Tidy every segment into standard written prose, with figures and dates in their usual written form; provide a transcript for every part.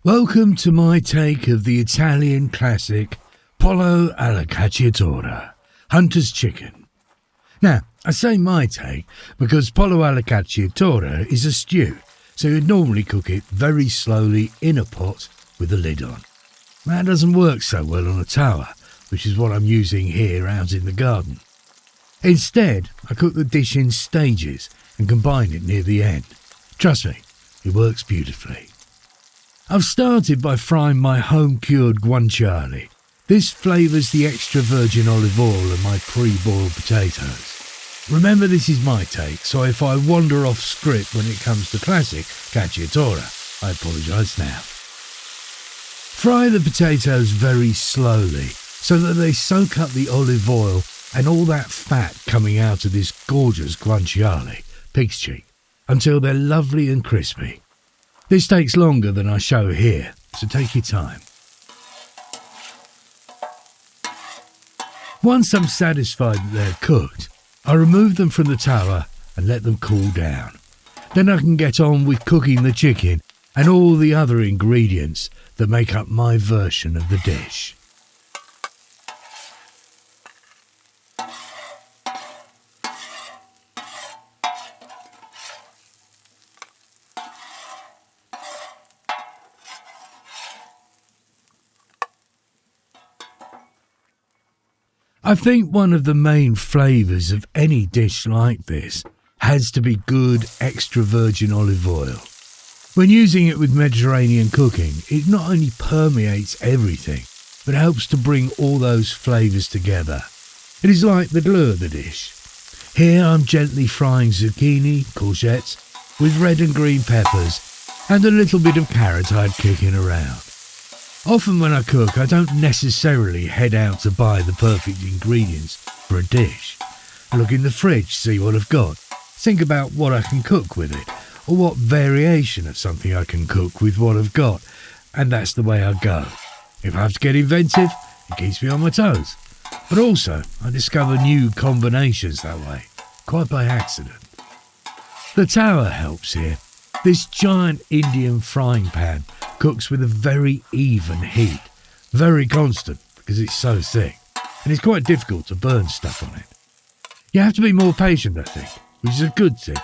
Welcome to my take of the Italian classic Polla alla Cacciatora, hunter's chicken. Now, I say my take because Polla alla Cacciatora is a stew, so you'd normally cook it very slowly in a pot with the lid on. That doesn't work so well on a tawa, which is what I'm using here out in the garden. Instead, I cook the dish in stages and combine it near the end. Trust me, it works beautifully. I've started by frying my home-cured guanciale. This flavours the extra virgin olive oil and my pre-boiled potatoes. Remember, this is my take, so if I wander off script when it comes to classic Cacciatora, I apologise now. Fry the potatoes very slowly so that they soak up the olive oil and all that fat coming out of this gorgeous guanciale, pig's cheek, until they're lovely and crispy. This takes longer than I show here, so take your time. Once I'm satisfied that they're cooked, I remove them from the tawa and let them cool down. Then I can get on with cooking the chicken and all the other ingredients that make up my version of the dish. I think one of the main flavours of any dish like this has to be good extra virgin olive oil. When using it with Mediterranean cooking, it not only permeates everything, but helps to bring all those flavours together. It is like the glue of the dish. Here I'm gently frying zucchini, courgettes, with red and green peppers, and a little bit of carrot I'd kicking around. Often when I cook, I don't necessarily head out to buy the perfect ingredients for a dish. I look in the fridge, see what I've got, think about what I can cook with it, or what variation of something I can cook with what I've got, and that's the way I go. If I have to get inventive, it keeps me on my toes. But also, I discover new combinations that way, quite by accident. The tawa helps here. This giant Indian frying pan cooks with a very even heat, very constant because it's so thick, and it's quite difficult to burn stuff on it. You have to be more patient, I think, which is a good thing,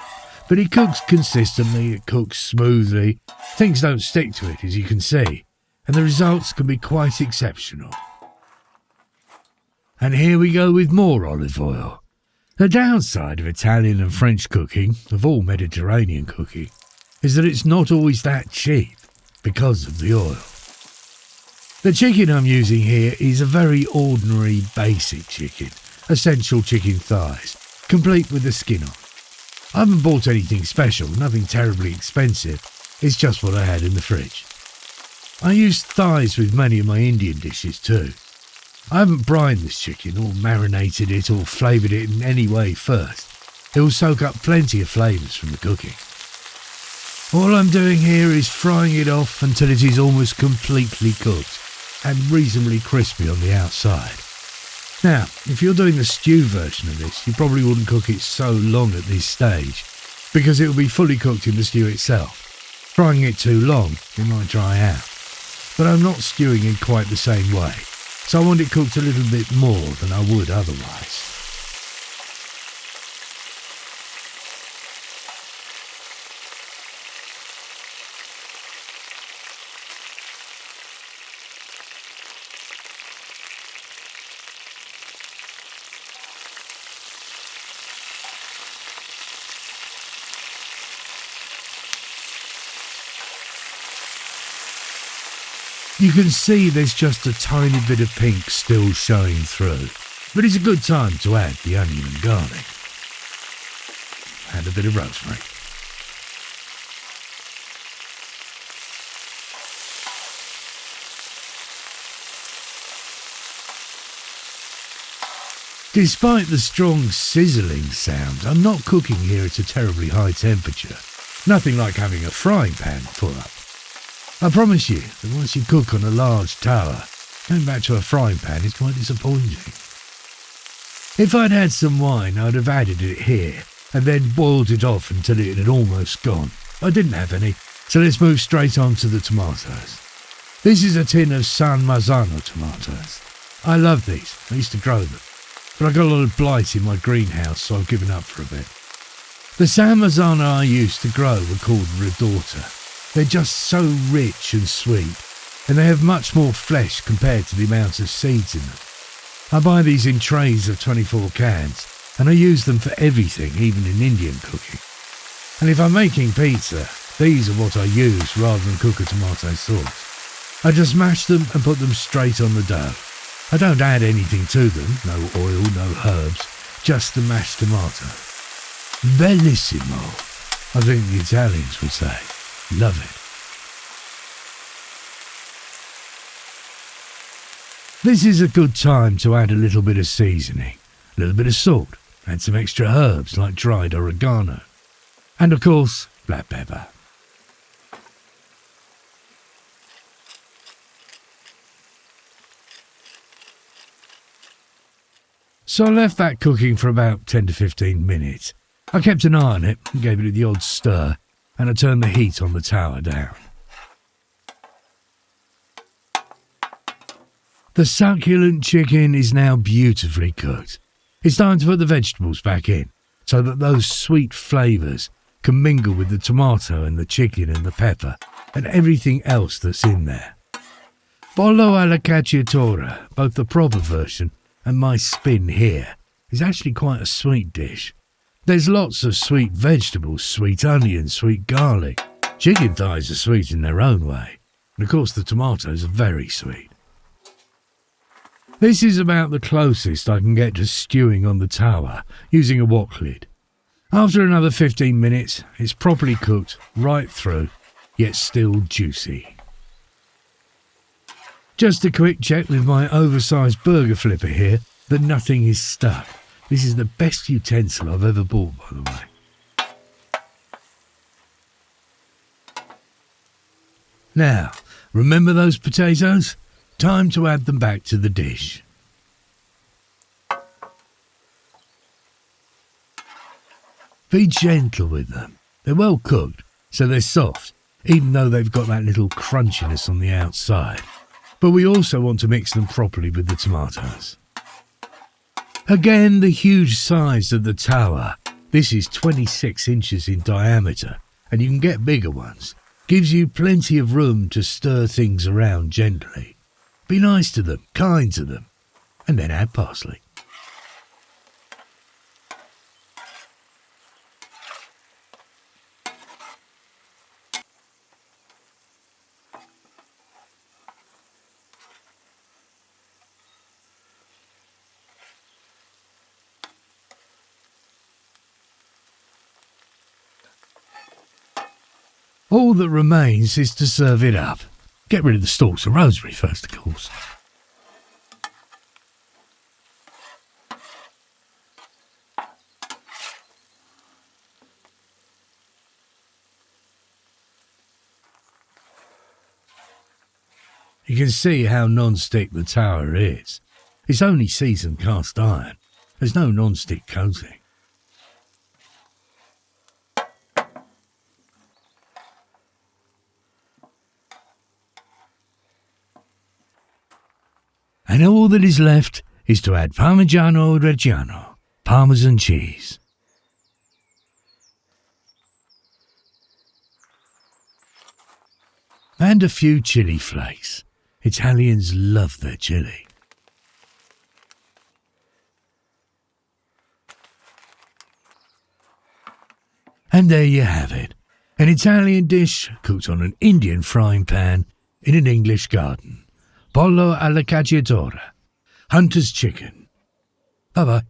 but it cooks consistently, it cooks smoothly, things don't stick to it as you can see, and the results can be quite exceptional. And here we go with more olive oil. The downside of Italian and French cooking, of all Mediterranean cooking, is that it's not always that cheap because of the oil. The chicken I'm using here is a very ordinary basic chicken, essential chicken thighs, complete with the skin on. I haven't bought anything special, nothing terribly expensive, it's just what I had in the fridge. I used thighs with many of my Indian dishes too. I haven't brined this chicken or marinated it or flavoured it in any way first. It will soak up plenty of flavours from the cooking. All I'm doing here is frying it off until it is almost completely cooked and reasonably crispy on the outside. Now, if you're doing the stew version of this, you probably wouldn't cook it so long at this stage because it will be fully cooked in the stew itself. Frying it too long, it might dry out. But I'm not stewing in quite the same way, so I want it cooked a little bit more than I would otherwise. You can see there's just a tiny bit of pink still showing through, but it's a good time to add the onion and garlic. Add a bit of rosemary. Despite the strong sizzling sound, I'm not cooking here at a terribly high temperature. Nothing like having a frying pan full up. I promise you that once you cook on a large tawa, going back to a frying pan is quite disappointing. If I'd had some wine, I'd have added it here and then boiled it off until it had almost gone. I didn't have any, so let's move straight on to the tomatoes. This is a tin of San Marzano tomatoes. I love these. I used to grow them. But I got a lot of blight in my greenhouse, so I've given up for a bit. The San Marzano I used to grow were called Ridotta. They're just so rich and sweet, and they have much more flesh compared to the amount of seeds in them. I buy these in trays of 24 cans, and I use them for everything, even in Indian cooking. And if I'm making pizza, these are what I use rather than cook a tomato sauce. I just mash them and put them straight on the dough. I don't add anything to them, no oil, no herbs, just the mashed tomato. Bellissimo, I think the Italians would say. Love it. This is a good time to add a little bit of seasoning, a little bit of salt, and some extra herbs like dried oregano. And of course, black pepper. So I left that cooking for about 10 to 15 minutes. I kept an eye on it, gave it the odd stir, and I turned the heat on the tower down. The succulent chicken is now beautifully cooked. It's time to put the vegetables back in, so that those sweet flavours can mingle with the tomato and the chicken and the pepper and everything else that's in there. Polla alla Cacciatora, both the proper version and my spin here, is actually quite a sweet dish. There's lots of sweet vegetables, sweet onion, sweet garlic. Chicken thighs are sweet in their own way, and of course the tomatoes are very sweet. This is about the closest I can get to stewing on the tower using a wok lid. After another 15 minutes, it's properly cooked right through, yet still juicy. Just a quick check with my oversized burger flipper here that nothing is stuck. This is the best utensil I've ever bought, by the way. Now, remember those potatoes? Time to add them back to the dish. Be gentle with them. They're well cooked, so they're soft, even though they've got that little crunchiness on the outside. But we also want to mix them properly with the tomatoes. Again, the huge size of the tower. This is 26 inches in diameter, and you can get bigger ones. Gives you plenty of room to stir things around gently. Be nice to them, kind to them, and then add parsley. All that remains is to serve it up. Get rid of the stalks of rosemary first, of course. You can see how non-stick the tower is. It's only seasoned cast iron. There's no non-stick coating. And all that is left is to add Parmigiano Reggiano, Parmesan cheese. And a few chili flakes. Italians love their chili. And there you have it. An Italian dish cooked on an Indian frying pan in an English garden. Polla alla Cacciatora. Hunter's chicken. Bye-bye.